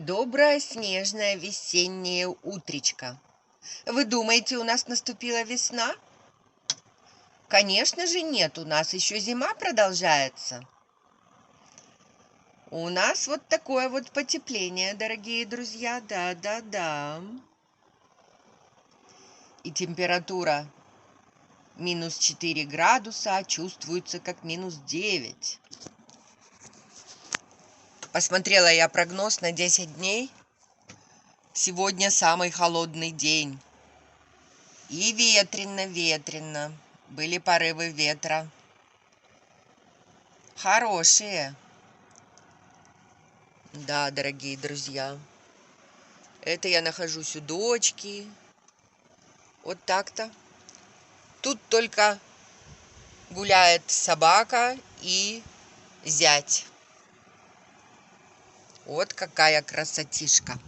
Доброе снежное весеннее утречко. Вы думаете, у нас наступила весна? Конечно же нет, у нас еще зима продолжается. У нас вот такое вот потепление, дорогие друзья, да-да-да. И температура минус 4 градуса, а чувствуется как минус 9. Посмотрела я прогноз на 10 дней. Сегодня самый холодный день. И ветрено. Были порывы ветра. Хорошие. Да, дорогие друзья. Это я нахожусь у дочки. Вот так-то. Тут только гуляет собака и зять. Вот какая красотишка.